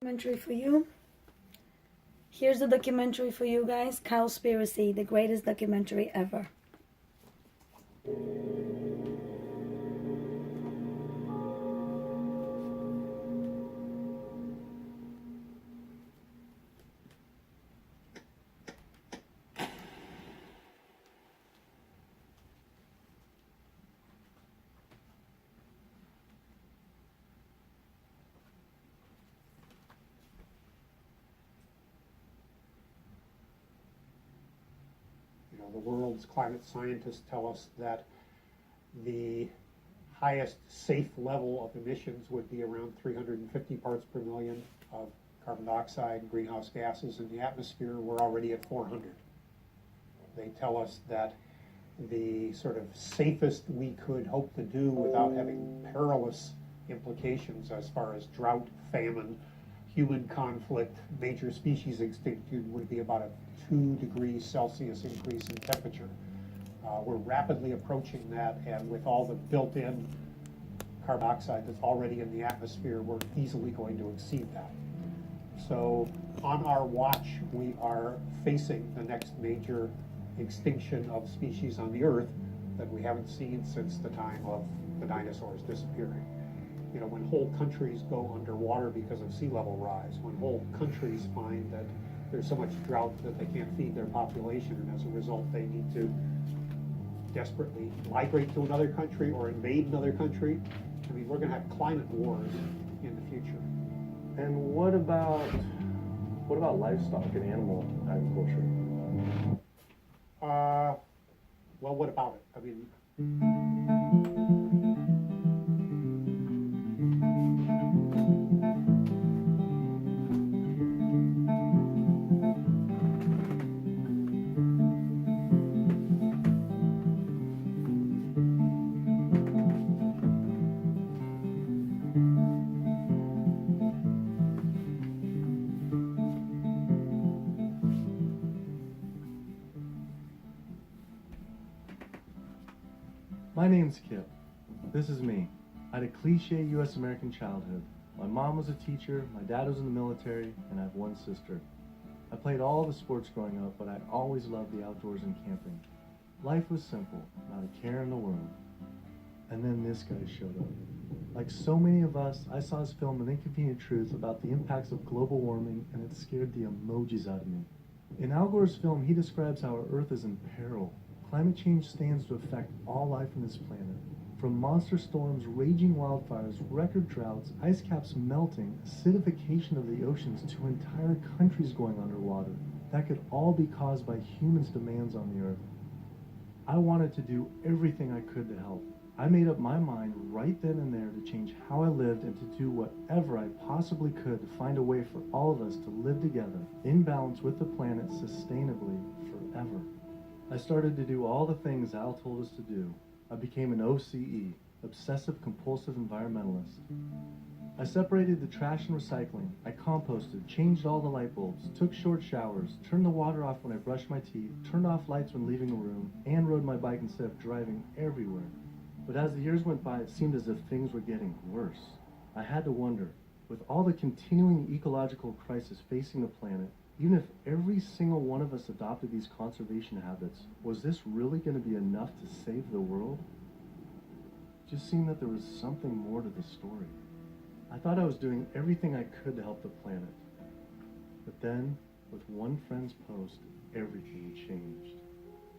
Documentary for you. Here's the documentary for you guys. Cowspiracy, the greatest documentary ever. The world's climate scientists tell us that the highest safe level of emissions would be around 350 parts per million of carbon dioxide and greenhouse gases in the atmosphere. We're already at 400. They tell us that the sort of safest we could hope to do without having perilous implications as far as drought, famine, human conflict, major species extinction would be about a 2 degrees Celsius increase in temperature. We're rapidly approaching that, and with all the built-in carbon dioxide that's already in the atmosphere, we're easily going to exceed that. So on our watch, we are facing the next major extinction of species on the Earth that we haven't seen since the time of the dinosaurs disappearing. When whole countries go underwater because of sea level rise, when whole countries find that there's so much drought that they can't feed their population, and as a result they need to desperately migrate to another country or invade another country, we're going to have climate wars in the future. And what about livestock and animal agriculture? Well, what about it? My name's Kip. This is me. I had a cliche U.S. American childhood. My mom was a teacher, my dad was in the military, and I have one sister. I played all the sports growing up, but I always loved the outdoors and camping. Life was simple, not a care in the world. And then this guy showed up. Like so many of us, I saw his film An Inconvenient Truth about the impacts of global warming, and it scared the emojis out of me. In Al Gore's film, he describes how our Earth is in peril. Climate change stands to affect all life on this planet. From monster storms, raging wildfires, record droughts, ice caps melting, acidification of the oceans to entire countries going underwater. That could all be caused by humans' demands on the Earth. I wanted to do everything I could to help. I made up my mind right then and there to change how I lived and to do whatever I possibly could to find a way for all of us to live together, in balance with the planet sustainably forever. I started to do all the things Al told us to do. I became an OCE, Obsessive Compulsive Environmentalist. I separated the trash and recycling. I composted, changed all the light bulbs, took short showers, turned the water off when I brushed my teeth, turned off lights when leaving a room, and rode my bike instead of driving everywhere. But as the years went by, it seemed as if things were getting worse. I had to wonder, with all the continuing ecological crisis facing the planet, even if every single one of us adopted these conservation habits, was this really going to be enough to save the world? It just seemed that there was something more to the story. I thought I was doing everything I could to help the planet. But then, with one friend's post, everything changed.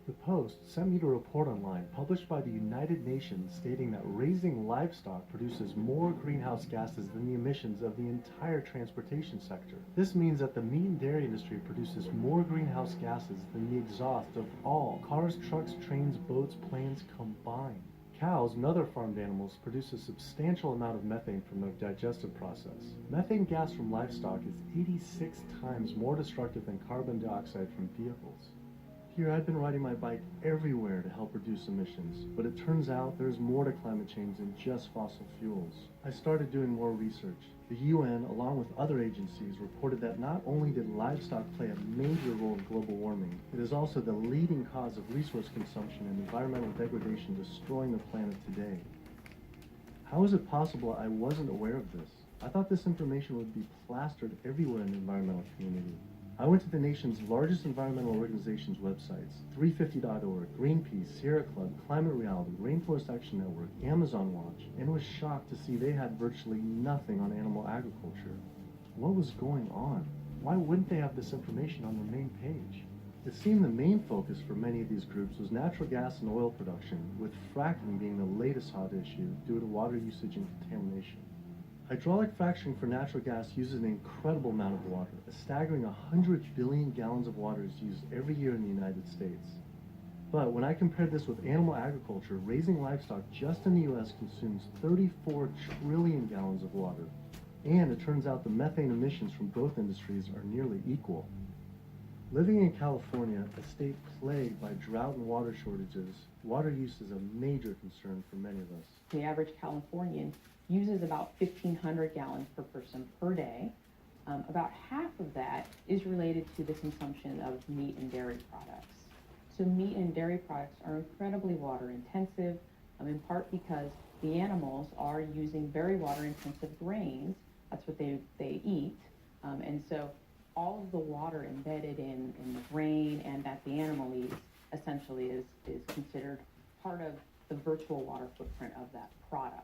The post sent me to a report online published by the United Nations stating that raising livestock produces more greenhouse gases than the emissions of the entire transportation sector. This means that the meat and dairy industry produces more greenhouse gases than the exhaust of all cars, trucks, trains, boats, planes combined. Cows and other farmed animals produce a substantial amount of methane from their digestive process. Methane gas from livestock is 86 times more destructive than carbon dioxide from vehicles. Here I'd been riding my bike everywhere to help reduce emissions, but it turns out there's more to climate change than just fossil fuels. I started doing more research. The UN, along with other agencies, reported that not only did livestock play a major role in global warming, it is also the leading cause of resource consumption and environmental degradation destroying the planet today. How is it possible I wasn't aware of this? I thought this information would be plastered everywhere in the environmental community. I went to the nation's largest environmental organizations' websites, 350.org, Greenpeace, Sierra Club, Climate Reality, Rainforest Action Network, Amazon Watch, and was shocked to see they had virtually nothing on animal agriculture. What was going on? Why wouldn't they have this information on their main page? It seemed the main focus for many of these groups was natural gas and oil production, with fracking being the latest hot issue due to water usage and contamination. Hydraulic fracturing for natural gas uses an incredible amount of water. A staggering 100 billion gallons of water is used every year in the United States. But when I compared this with animal agriculture, raising livestock just in the US consumes 34 trillion gallons of water. And it turns out the methane emissions from both industries are nearly equal. Living in California, a state plagued by drought and water shortages, water use is a major concern for many of us. The average Californian uses about 1,500 gallons per person per day. About half of that is related to the consumption of meat and dairy products. So meat and dairy products are incredibly water intensive, in part because the animals are using very water intensive grains. That's what they eat. And so all of the water embedded in the grain and that the animal eats essentially is considered part of the virtual water footprint of that product.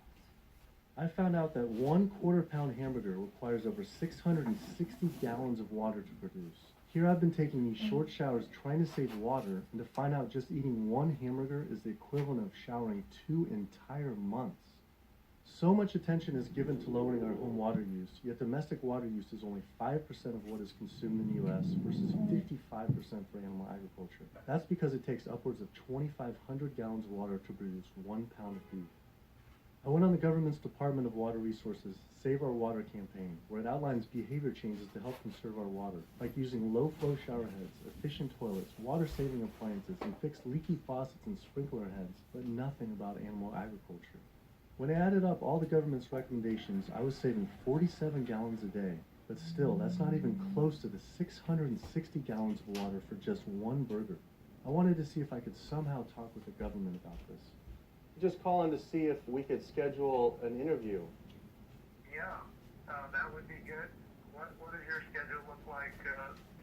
I found out that 1/4 pound hamburger requires over 660 gallons of water to produce. Here I've been taking these short showers trying to save water, and to find out just eating one hamburger is the equivalent of showering 2 entire months. So much attention is given to lowering our home water use, yet domestic water use is only 5% of what is consumed in the US versus 55% for animal agriculture. That's because it takes upwards of 2,500 gallons of water to produce 1 pound of beef. I went on the government's Department of Water Resources' Save Our Water campaign, where it outlines behavior changes to help conserve our water, like using low-flow shower heads, efficient toilets, water-saving appliances, and fixed leaky faucets and sprinkler heads, but nothing about animal agriculture. When I added up all the government's recommendations, I was saving 47 gallons a day, but still, that's not even close to the 660 gallons of water for just one burger. I wanted to see if I could somehow talk with the government about this. Just calling to see if we could schedule an interview. Yeah, that would be good. What does your schedule look like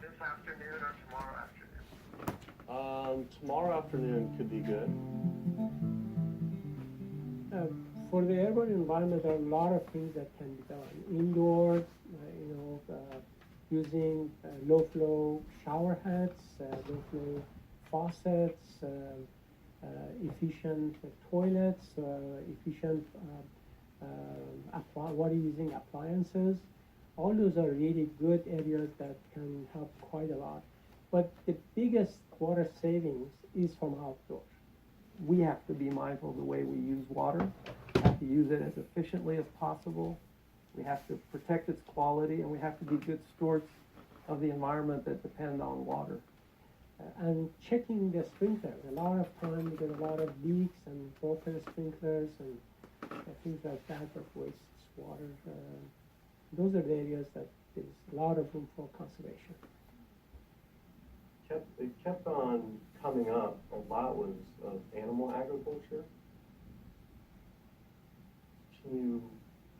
this afternoon or tomorrow afternoon? Tomorrow afternoon could be good. For the urban environment, there are a lot of things that can be done. Indoors, using low-flow shower heads, low-flow faucets, efficient toilets, efficient water-using appliances. All those are really good areas that can help quite a lot. But the biggest water savings is from outdoors. We have to be mindful of the way we use water. We have to use it as efficiently as possible. We have to protect its quality, and we have to be good stewards of the environment that depend on water. And checking the sprinklers. A lot of time we get a lot of leaks and broken sprinklers and things like that wastes water. Those are the areas that there's a lot of room for conservation. It kept on coming up. A lot was of animal agriculture. Can you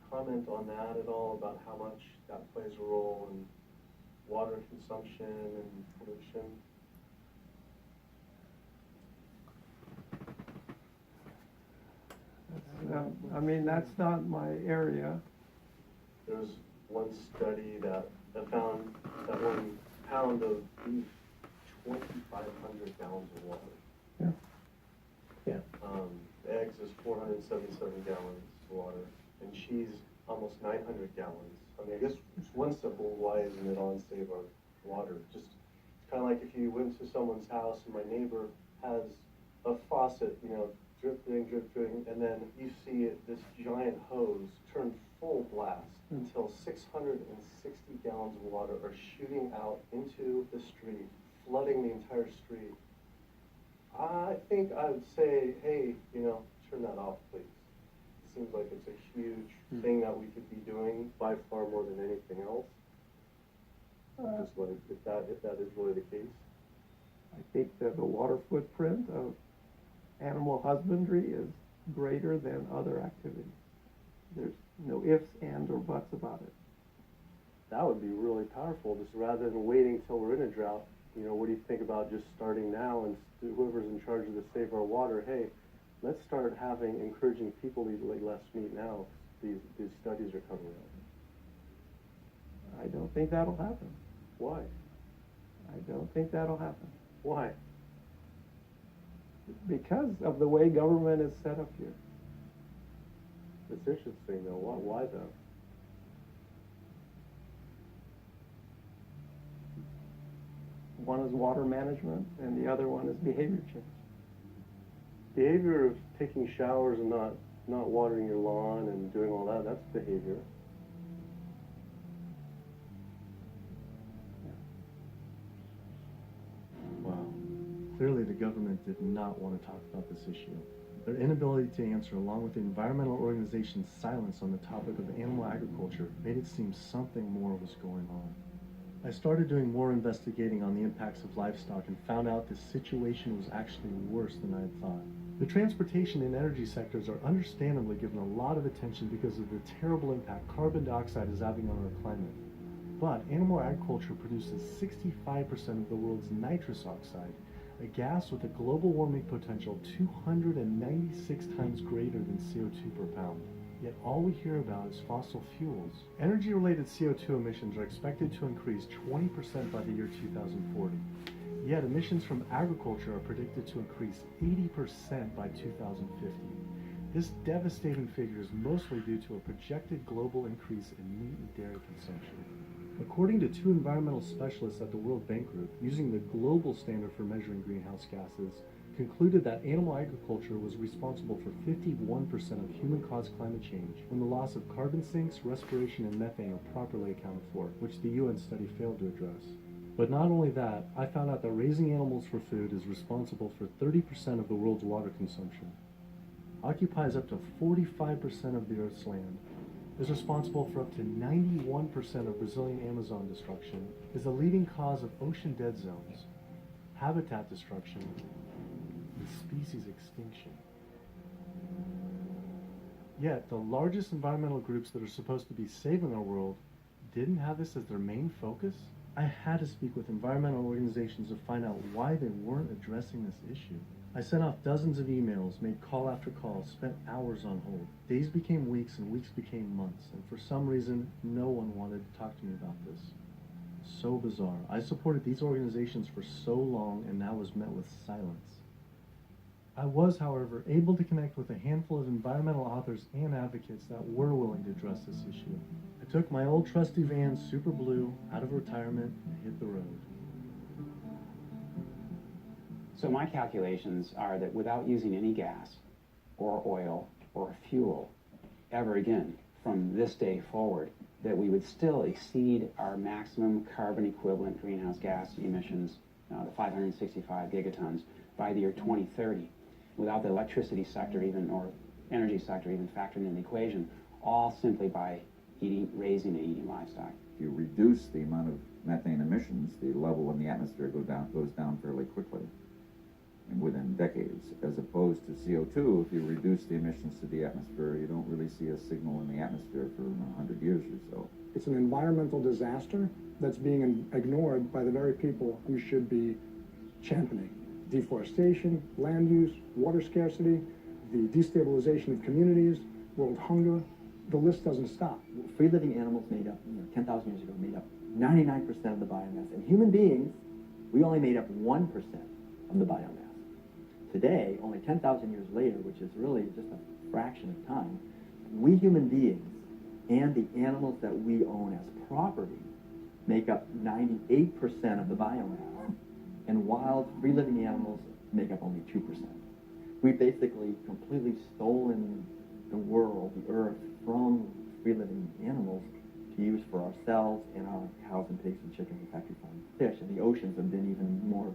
comment on that at all, about how much that plays a role in water consumption and pollution? I mean, that's not my area. There was one study that found that 1 pound of beef, 2,500 gallons of water. Yeah. Yeah. Eggs is 477 gallons of water, and cheese almost 900 gallons. I mean, I guess it's one simple, why isn't it on Save Our Water? Just kind of like if you went to someone's house and my neighbor has a faucet, dripping, and then you see this giant hose turn full blast until 660 gallons of water are shooting out into the street, flooding the entire street. I think I would say, hey, turn that off, please. It seems like it's a huge thing that we could be doing by far more than anything else. Just like if that is really the case. I think that the water footprint of animal husbandry is greater than other activities. There's no ifs, ands, or buts about it. That would be really powerful, just rather than waiting till we're in a drought. You know, what do you think about just starting now, and whoever's in charge of the Save Our Water, hey, let's start encouraging people to eat less meat now. These studies are coming out. I don't think that'll happen. Why? I don't think that'll happen. Why? Because of the way government is set up here. It's interesting though. Why though? One is water management, and the other one is behavior change. Behavior of taking showers and not watering your lawn and doing all that, that's behavior. Wow. Clearly the government did not want to talk about this issue. Their inability to answer, along with the environmental organization's silence on the topic of animal agriculture, made it seem something more was going on. I started doing more investigating on the impacts of livestock and found out the situation was actually worse than I had thought. The transportation and energy sectors are understandably given a lot of attention because of the terrible impact carbon dioxide is having on our climate. But animal agriculture produces 65% of the world's nitrous oxide, a gas with a global warming potential 296 times greater than CO2 per pound. Yet all we hear about is fossil fuels. Energy-related CO2 emissions are expected to increase 20% by the year 2040. Yet emissions from agriculture are predicted to increase 80% by 2050. This devastating figure is mostly due to a projected global increase in meat and dairy consumption. According to two environmental specialists at the World Bank Group, using the global standard for measuring greenhouse gases, concluded that animal agriculture was responsible for 51% of human-caused climate change when the loss of carbon sinks, respiration, and methane are properly accounted for, which the UN study failed to address. But not only that, I found out that raising animals for food is responsible for 30% of the world's water consumption, occupies up to 45% of the Earth's land, is responsible for up to 91% of Brazilian Amazon destruction, is a leading cause of ocean dead zones, habitat destruction, and species extinction. Yet, the largest environmental groups that are supposed to be saving our world didn't have this as their main focus. I had to speak with environmental organizations to find out why they weren't addressing this issue. I sent off dozens of emails, made call after call, spent hours on hold. Days became weeks and weeks became months, and for some reason, no one wanted to talk to me about this. So bizarre. I supported these organizations for so long and now was met with silence. I was, however, able to connect with a handful of environmental authors and advocates that were willing to address this issue. I took my old trusty van, Super Blue, out of retirement and hit the road. So my calculations are that without using any gas or oil or fuel ever again from this day forward, that we would still exceed our maximum carbon equivalent greenhouse gas emissions, the 565 gigatons, by the year 2030, without the electricity sector even, or energy sector even factored in the equation, all simply by raising and eating livestock. If you reduce the amount of methane emissions, the level in the atmosphere goes down fairly quickly, and within decades, as opposed to CO2. If you reduce the emissions to the atmosphere, you don't really see a signal in the atmosphere for 100 years or so. It's an environmental disaster that's being ignored by the very people who should be championing. Deforestation, land use, water scarcity, the destabilization of communities, world hunger, the list doesn't stop. Free-living animals made up, 10,000 years ago, made up 99% of the biomass. And human beings, we only made up 1% of the biomass. Today, only 10,000 years later, which is really just a fraction of time, we human beings and the animals that we own as property make up 98% of the biomass. And wild, free-living animals make up only 2%. We've basically completely stolen the world, the earth, from free-living animals to use for ourselves and our cows and pigs and chickens and factory farmed fish. And the oceans have been even more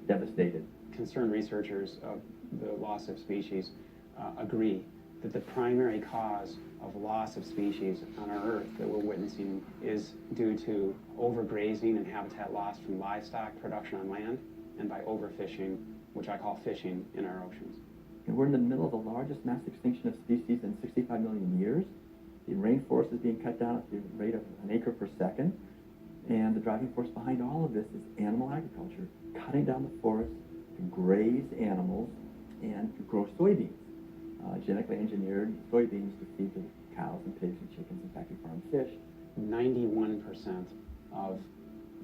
devastated. Concerned researchers of the loss of species agree that the primary cause of loss of species on our Earth that we're witnessing is due to overgrazing and habitat loss from livestock production on land and by overfishing, which I call fishing, in our oceans. And we're in the middle of the largest mass extinction of species in 65 million years. The rainforest is being cut down at the rate of an acre per second. And the driving force behind all of this is animal agriculture, cutting down the forest to graze animals and to grow soybeans, genetically engineered soybeans to feed the cows and pigs and chickens and factory farm fish. 91% of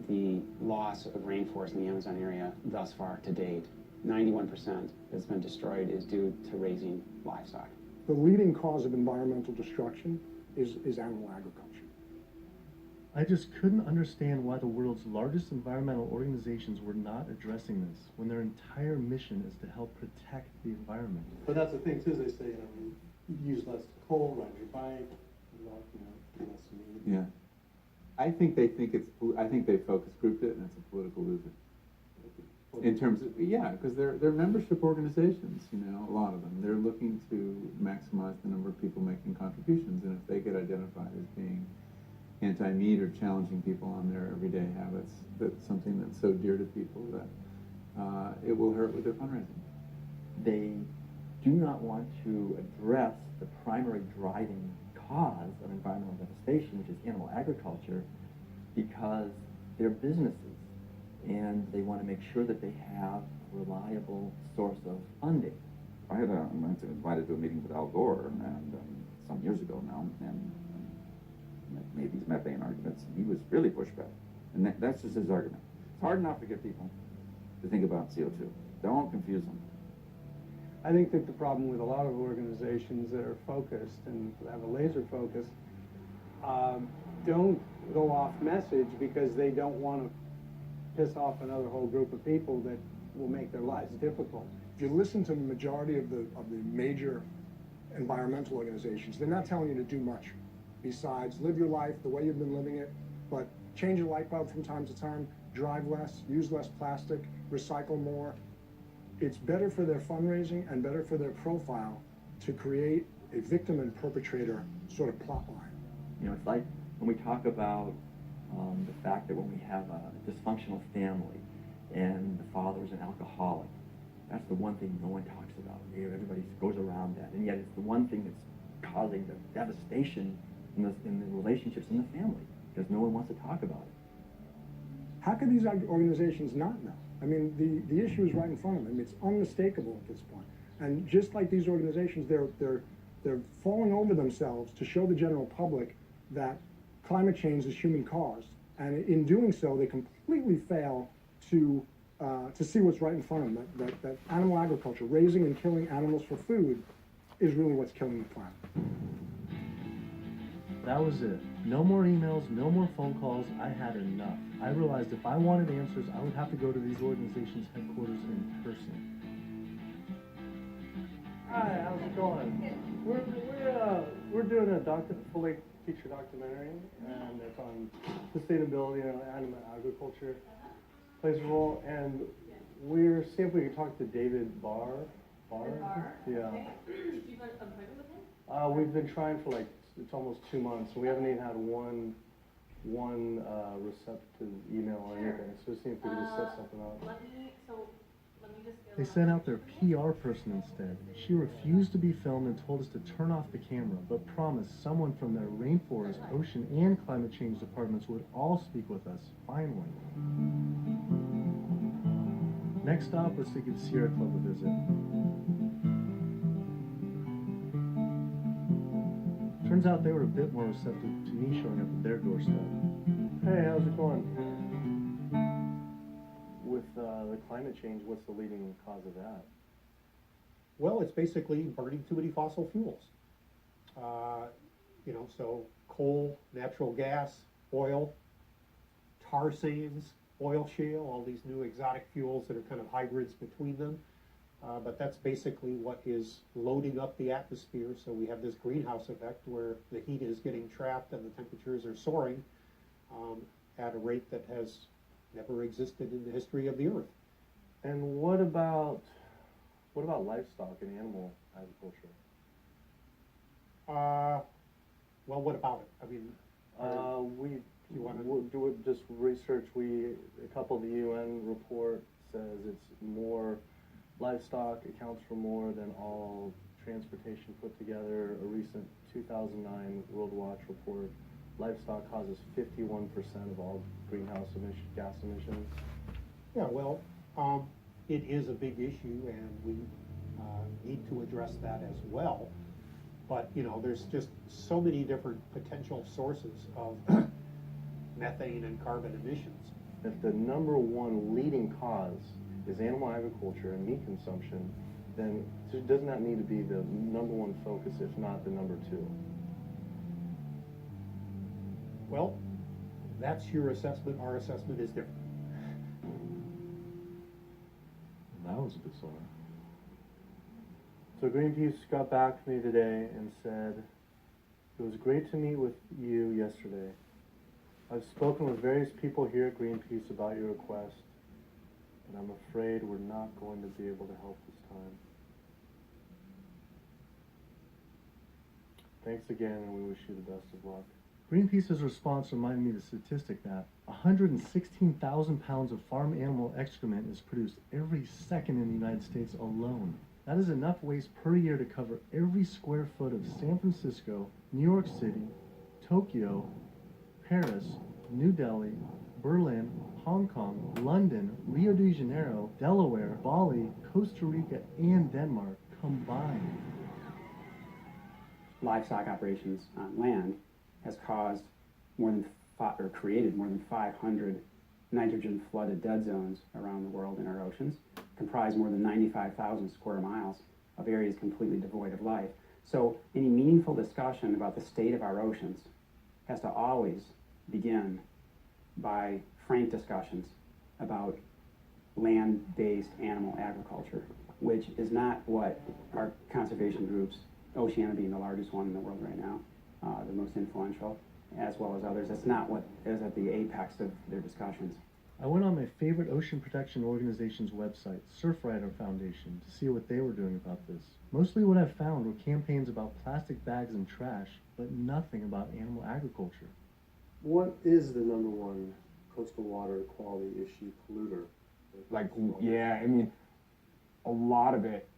the loss of rainforest in the Amazon area thus far to date, 91% that's been destroyed is due to raising livestock. The leading cause of environmental destruction is animal agriculture. I just couldn't understand why the world's largest environmental organizations were not addressing this when their entire mission is to help protect the environment. But that's the thing too, they say, use less coal, ride your bike, less meat. Yeah. I think they focus grouped it and it's a political loser. In terms of, yeah, because they're membership organizations, a lot of them. They're looking to maximize the number of people making contributions, and if they get identified as being anti-meat or challenging people on their everyday habits, that's something that's so dear to people that it will hurt with their fundraising. They do not want to address the primary driving cause of environmental devastation, which is animal agriculture, because they're businesses and they want to make sure that they have a reliable source of funding. I had invited to a meeting with Al Gore, and some years ago now, and made these methane arguments. He was really pushed back, and that's just his argument. It's hard enough to get people to think about CO2. Don't confuse them. I think that the problem with a lot of organizations that are focused and have a laser focus don't go off message because they don't want to piss off another whole group of people that will make their lives difficult. If you listen to the majority of the major environmental organizations, they're not telling you to do much besides live your life the way you've been living it, but change your light bulb from time to time, drive less, use less plastic, recycle more. It's better for their fundraising and better for their profile to create a victim and perpetrator sort of plot line. It's like when we talk about the fact that when we have a dysfunctional family and the father is an alcoholic, that's the one thing no one talks about. Everybody goes around that, and yet it's the one thing that's causing the devastation in the relationships in the family, because no one wants to talk about it. How could these organizations not know? I mean, the issue is right in front of them. It's unmistakable at this point. And just like these organizations, they're falling over themselves to show the general public that climate change is human caused. And in doing so, they completely fail to see what's right in front of them, that animal agriculture, raising and killing animals for food, is really what's killing the planet. That was it. No more emails, no more phone calls. I had enough. I realized if I wanted answers, I would have to go to these organizations' headquarters in person. Hi, how's it going? We're doing a full feature documentary, and it's on sustainability and animal agriculture plays a role. And we're seeing if we can talk to David Barr. Yeah. Okay. Do you want an appointment with him? We've been trying for it's almost 2 months, and we haven't even had one receptive email or anything. So seeing if we can just set something up. Let me just go. They sent out their PR person instead. She refused to be filmed and told us to turn off the camera, but promised someone from their rainforest, ocean, and climate change departments would all speak with us, finally. Next stop was to give Sierra Club a visit. Turns out they were a bit more receptive to me showing up at their doorstep. Hey, how's it going? With the climate change, what's the leading cause of that? Well, it's basically burning too many fossil fuels. So coal, natural gas, oil, tar sands, oil shale, all these new exotic fuels that are kind of hybrids between them. But that's basically what is loading up the atmosphere. So we have this greenhouse effect where the heat is getting trapped and the temperatures are soaring at a rate that has never existed in the history of the Earth. And what about livestock and animal agriculture? Well, what about it? I mean, we'll do it just research. A couple of the UN report says it's more livestock accounts for more than all Transportation put together a recent 2009 World Watch report. Livestock causes 51% of all greenhouse gas emissions. Yeah, well, it is a big issue, and we need to address that as well. But, you know, there's just so many different potential sources of methane and carbon emissions. If the number one leading cause is animal agriculture and meat consumption, then doesn't that need to be the number one focus, if not the number two? Well, that's your assessment. Our assessment is different. That was bizarre. So Greenpeace got back to me today and said, it was great to meet with you yesterday. I've spoken with various people here at Greenpeace about your request, but I'm afraid we're not going to be able to help this time. Thanks again, and we wish you the best of luck. Greenpeace's response reminded me of the statistic that 116,000 pounds of farm animal excrement is produced every second in the United States alone. That is enough waste per year to cover every square foot of San Francisco, New York City, Tokyo, Paris, New Delhi, Berlin, Hong Kong, London, Rio de Janeiro, Delaware, Bali, Costa Rica, and Denmark combined. Livestock operations on land has caused created more than 500 nitrogen flooded dead zones around the world in our oceans, comprise more than 95,000 square miles of areas completely devoid of life. So any meaningful discussion about the state of our oceans has to always begin by frank discussions about land-based animal agriculture, which is not what our conservation groups, Oceana being the largest one in the world right now, the most influential, as well as others, that's not what is at the apex of their discussions. I went on my favorite ocean protection organization's website, Surfrider Foundation, to see what they were doing about this. Mostly what I found were campaigns about plastic bags and trash, but nothing about animal agriculture. What is the number one coastal water quality issue polluter? Yeah, I mean, a lot of it,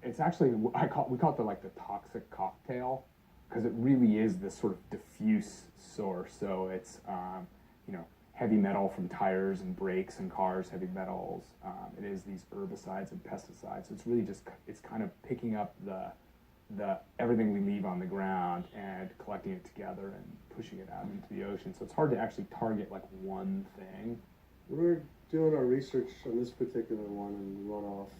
it's actually, we call it the toxic cocktail, because it really is this sort of diffuse source. So it's, heavy metal from tires and brakes and cars, heavy metals. It is these herbicides and pesticides. So it's really just, it's kind of picking up the everything we leave on the ground and collecting it together and pushing it out into the ocean. So it's hard to actually target like one thing. We're doing our research on this particular one and runoff,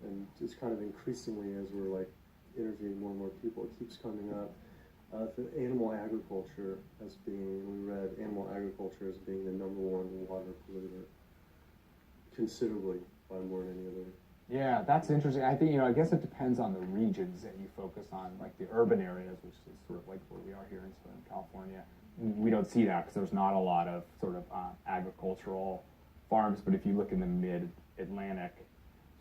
and just kind of increasingly as we're like interviewing more and more people, it keeps coming up. The animal agriculture as being, we read animal agriculture as being the number one water polluter, considerably by more than any other. Yeah, that's interesting. I think, I guess it depends on the regions that you focus on, like the urban areas, which is sort of like where we are here in Southern California. We don't see that because there's not a lot of sort of agricultural farms, but if you look in the mid-Atlantic,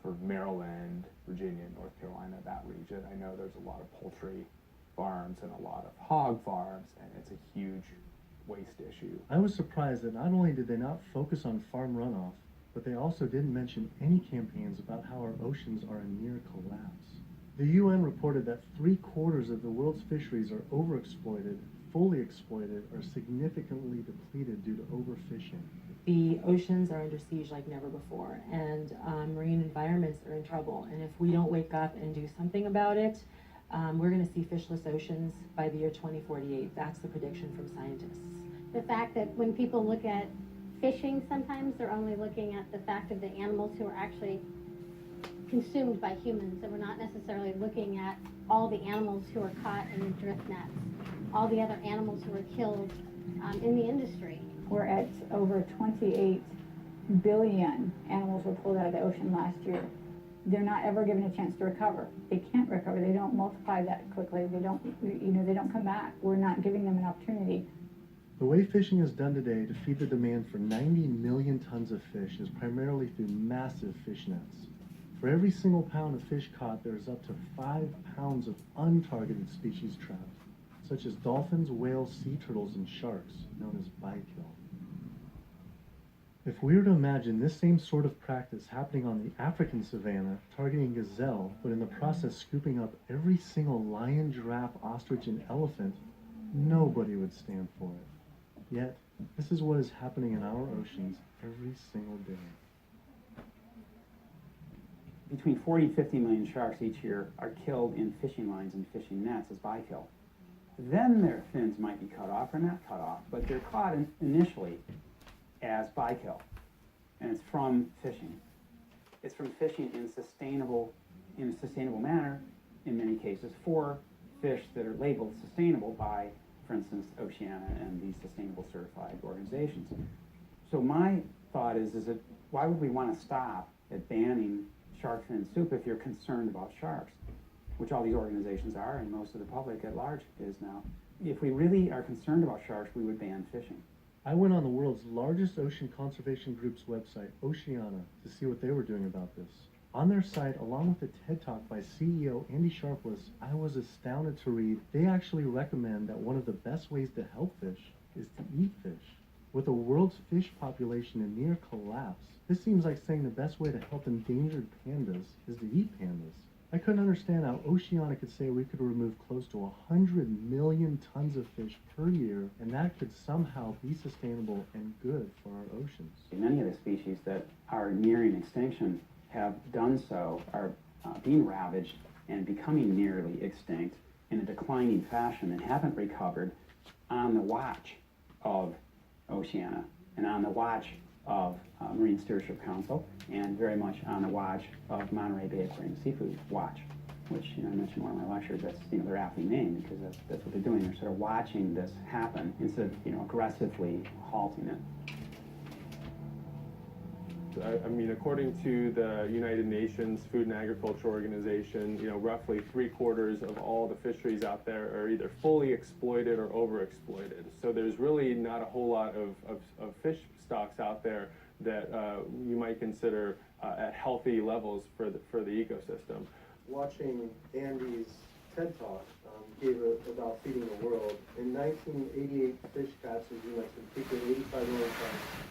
sort of Maryland, Virginia, North Carolina, that region, I know there's a lot of poultry farms and a lot of hog farms, and it's a huge waste issue. I was surprised that not only did they not focus on farm runoff, but they also didn't mention any campaigns about how our oceans are in near collapse. The UN reported that 3/4 of the world's fisheries are overexploited, fully exploited, or significantly depleted due to overfishing. The oceans are under siege like never before, and marine environments are in trouble. And if we don't wake up and do something about it, we're going to see fishless oceans by the year 2048. That's the prediction from scientists. The fact that when people look at fishing, sometimes they're only looking at the fact of the animals who are actually consumed by humans, and we're not necessarily looking at all the animals who are caught in the drift nets, all the other animals who are killed in the industry. We're at over 28 billion animals were pulled out of the ocean last year. They're not ever given a chance to recover. They can't recover. They don't multiply that quickly. They don't, they don't come back. We're not giving them an opportunity. The way fishing is done today to feed the demand for 90 million tons of fish is primarily through massive fish nets. For every single pound of fish caught, there is up to 5 pounds of untargeted species trapped, such as dolphins, whales, sea turtles, and sharks, known as bykill. If we were to imagine this same sort of practice happening on the African savanna, targeting gazelle, but in the process scooping up every single lion, giraffe, ostrich, and elephant, nobody would stand for it. Yet, this is what is happening in our oceans every single day. Between 40 and 50 million sharks each year are killed in fishing lines and fishing nets as bykill. Then their fins might be cut off or not cut off, but they're caught initially as bykill, and it's from fishing. It's from fishing in a sustainable manner, in many cases, for fish that are labeled sustainable by, for instance, Oceana and these sustainable certified organizations. So my thought is that why would we want to stop at banning shark fin soup if you're concerned about sharks, which all these organizations are, and most of the public at large is now. If we really are concerned about sharks, we would ban fishing. I went on the world's largest ocean conservation group's website, Oceana, to see what they were doing about this. On their site, along with a TED Talk by CEO Andy Sharpless, I was astounded to read they actually recommend that one of the best ways to help fish is to eat fish. With the world's fish population in near collapse, this seems like saying the best way to help endangered pandas is to eat pandas. I couldn't understand how Oceana could say we could remove close to 100 million tons of fish per year, and that could somehow be sustainable and good for our oceans. Many of the species that are nearing extinction have done so, are being ravaged and becoming nearly extinct in a declining fashion and haven't recovered on the watch of Oceana and on the watch of Marine Stewardship Council, and very much on the watch of Monterey Bay Aquarium Seafood Watch, which I mentioned in one of my lectures. That's they're aptly named because that's what they're doing. They're sort of watching this happen instead of aggressively halting it. I mean, according to the United Nations Food and Agriculture Organization, roughly 3/4 of all the fisheries out there are either fully exploited or overexploited. So there's really not a whole lot of fish stocks out there that you might consider at healthy levels for the ecosystem. Watching Andy's TED Talk about feeding the world, in 1988 fish catch, as you mentioned, peaked at 85 million tons.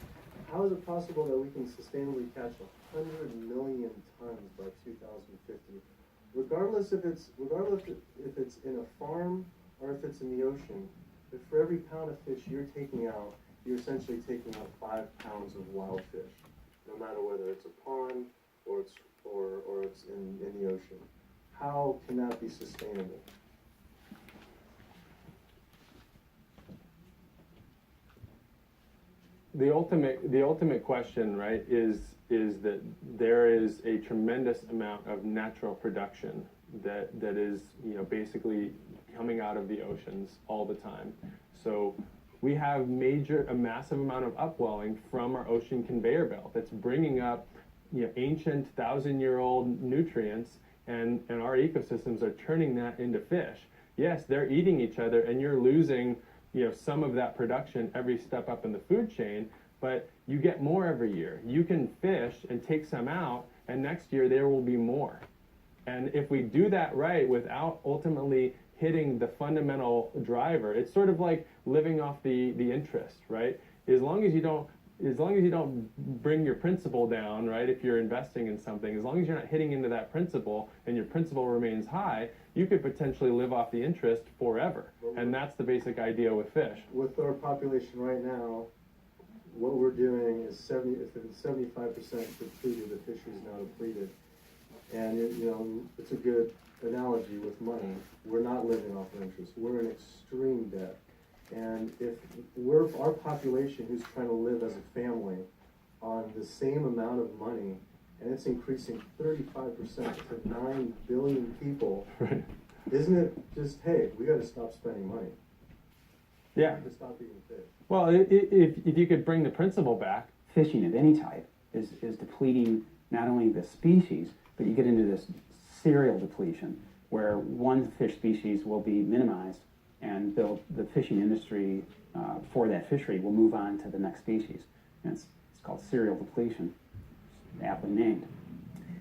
How is it possible that we can sustainably catch 100 million tons by 2050? Regardless if it's in a farm or if it's in the ocean, if for every pound of fish you're taking out, you're essentially taking out 5 pounds of wild fish, no matter whether it's a pond or it's in the ocean. How can that be sustainable? The ultimate question, right, is that there is a tremendous amount of natural production that is basically coming out of the oceans all the time. So we have a massive amount of upwelling from our ocean conveyor belt that's bringing up ancient 1,000-year-old nutrients, and our ecosystems are turning that into fish. Yes, they're eating each other, and you're losing some of that production every step up in the food chain, but you get more every year. You can fish and take some out, and next year there will be more. And if we do that right without ultimately hitting the fundamental driver, it's sort of like living off the interest, right? As long as you don't bring your principal down, right, if you're investing in something, as long as you're not hitting into that principal and your principal remains high, you could potentially live off the interest forever. And that's the basic idea with fish. With our population right now, what we're doing is 75% depleted, the fisheries now depleted. And it's a good analogy with money. We're not living off of interest. We're in extreme debt. And if our population who's trying to live as a family on the same amount of money, and it's increasing 35% to 9 billion people, right. Isn't it just, hey, we got to stop spending money? Yeah. To stop eating fish. Well, if you could bring the principle back. Fishing of any type is depleting not only the species, but you get into this serial depletion where one fish species will be minimized, and the fishing industry for that fishery will move on to the next species. And it's called serial depletion, aptly named.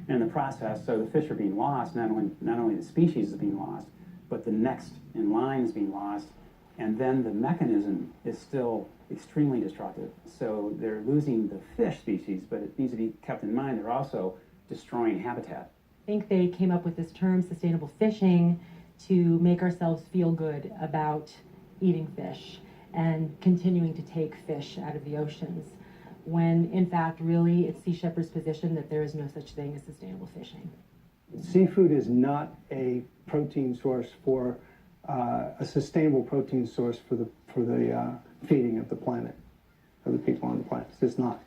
And in the process, so the fish are being lost, not only the species is being lost, but the next in line is being lost, and then the mechanism is still extremely destructive. So they're losing the fish species, but it needs to be kept in mind they're also destroying habitat. I think they came up with this term, sustainable fishing, to make ourselves feel good about eating fish and continuing to take fish out of the oceans, when in fact really it's Sea Shepherd's position that there is no such thing as sustainable fishing. Seafood is not a protein source for a sustainable protein source for the feeding of the planet, of the people on the planet. It's just not.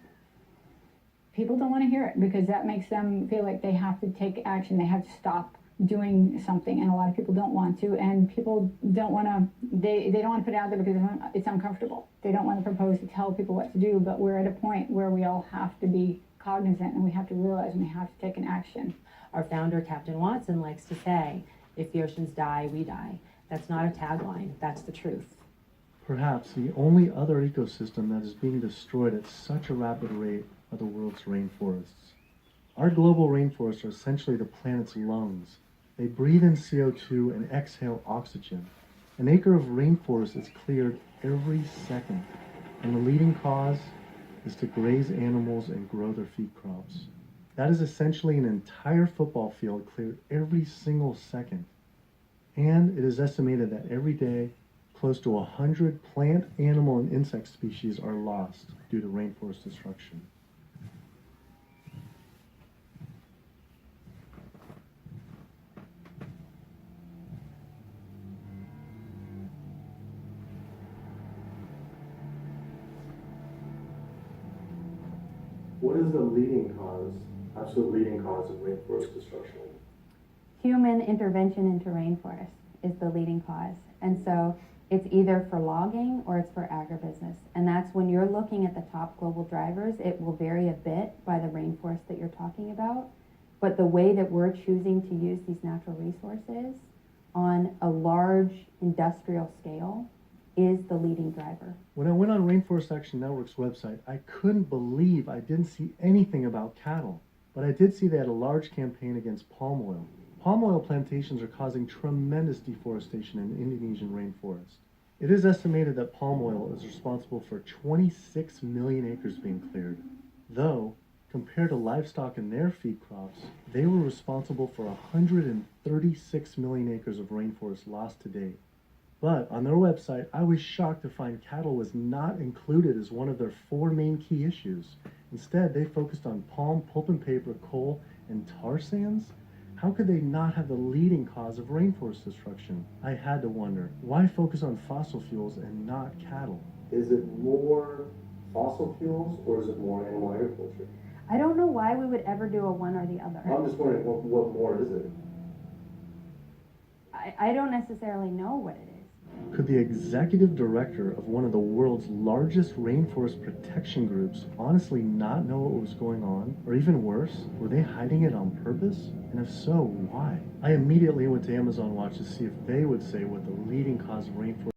People don't want to hear it because that makes them feel like they have to take action. They have to stop doing something, and a lot of people don't want to, and people don't want to, they don't want to put it out there because it's uncomfortable. They don't want to propose to tell people what to do, but we're at a point where we all have to be cognizant and we have to realize and we have to take an action. Our founder, Captain Watson, likes to say, if the oceans die, we die. That's not a tagline, that's the truth. Perhaps the only other ecosystem that is being destroyed at such a rapid rate are the world's rainforests. Our global rainforests are essentially the planet's lungs. They breathe in CO2 and exhale oxygen. An acre of rainforest is cleared every second, and the leading cause is to graze animals and grow their feed crops. That is essentially an entire football field cleared every single second. And it is estimated that every day, close to 100 plant, animal, and insect species are lost due to rainforest destruction. What is the leading cause, absolute leading cause of rainforest destruction? Human intervention into rainforests is the leading cause. And so it's either for logging or it's for agribusiness. And that's when you're looking at the top global drivers, it will vary a bit by the rainforest that you're talking about. But the way that we're choosing to use these natural resources on a large industrial scale is the leading driver. When I went on Rainforest Action Network's website, I couldn't believe I didn't see anything about cattle. But I did see they had a large campaign against palm oil. Palm oil plantations are causing tremendous deforestation in the Indonesian rainforest. It is estimated that palm oil is responsible for 26 million acres being cleared. Though, compared to livestock and their feed crops, they were responsible for 136 million acres of rainforest lost to date. But on their website, I was shocked to find cattle was not included as one of their 4 main key issues. Instead, they focused on palm, pulp and paper, coal, and tar sands. How could they not have the leading cause of rainforest destruction? I had to wonder, why focus on fossil fuels and not cattle? Is it more fossil fuels or is it more animal agriculture? I don't know why we would ever do a one or the other. I'm just wondering, what more is it? I don't necessarily know what it is. Could the executive director of one of the world's largest rainforest protection groups honestly not know what was going on? Or even worse, were they hiding it on purpose? And if so, why? I immediately went to Amazon Watch to see if they would say what the leading cause of rainforest